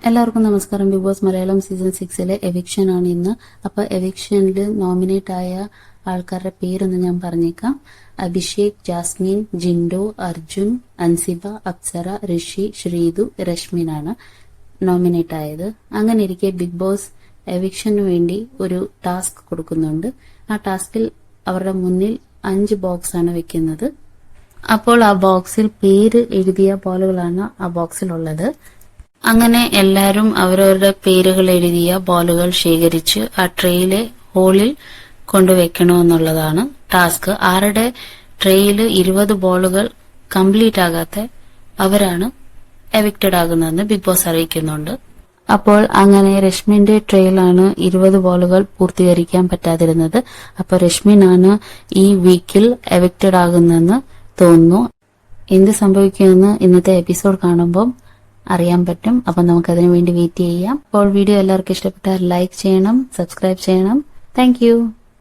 എല്ലാവർക്കും നമസ്കാരം. Big boss Malayalam season 6 eviction ആണ് ഇന്ന്. അപ്പൊ എവിക്ഷനിൽ നോമിനേറ്റ് ആയ ആൾക്കാരുടെ പേരൊന്ന് ഞാൻ പറഞ്ഞേക്കാം. അഭിഷേക്, ജാസ്മിൻ, ജിൻഡോ, അർജുൻ, അൻസിബ, അപ്സര, ഋഷി, ശ്രീതു, രശ്മിനാണ് നോമിനേറ്റ് ആയത്. അങ്ങനെ ഇരിക്കെ ബിഗ് ബോസ് എവിക്ഷന് വേണ്ടി ഒരു ടാസ്ക് കൊടുക്കുന്നുണ്ട്. ആ ടാസ്കിൽ അവരുടെ മുന്നിൽ 5 ബോക്സ് ആണ് വെക്കുന്നത്. അപ്പോൾ ആ ബോക്സിൽ പേര് എഴുതിയ ബോളുകളാണ് ആ ബോക്സിലുള്ളത്. അങ്ങനെ എല്ലാവരും അവരവരുടെ പേരുകൾ എഴുതിയ ബോളുകൾ ശേഖരിച്ച് ആ ട്രേയിലെ ഹോളിൽ കൊണ്ടുവെക്കണമെന്നുള്ളതാണ് ടാസ്ക്. ആരുടെ ട്രേയിൽ 20 ബോളുകൾ കംപ്ലീറ്റ് ആകാത്ത അവരാണ് എവിക്റ്റഡ് ആകുന്നതെന്ന് ബിഗ് ബോസ് അറിയിക്കുന്നുണ്ട്. അപ്പോൾ അങ്ങനെ രശ്മിന്റെ ട്രേയിലാണ് 20 ബോളുകൾ പൂർത്തീകരിക്കാൻ പറ്റാതിരുന്നത്. അപ്പോൾ രശ്മിനാണ് ഈ വീക്കിൽ എവിക്റ്റഡ് ആകുന്നതെന്ന് തോന്നുന്നു. എന്ത് സംഭവിക്കുമെന്ന് ഇന്നത്തെ എപ്പിസോഡ് കാണുമ്പോൾ അറിയാൻ പറ്റും. അപ്പൊ നമുക്കതിനു വേണ്ടി വെയിറ്റ് ചെയ്യാം. അപ്പോൾ വീഡിയോ എല്ലാവർക്കും ഇഷ്ടപ്പെട്ടാൽ ലൈക്ക് ചെയ്യണം, സബ്സ്ക്രൈബ് ചെയ്യണം. താങ്ക്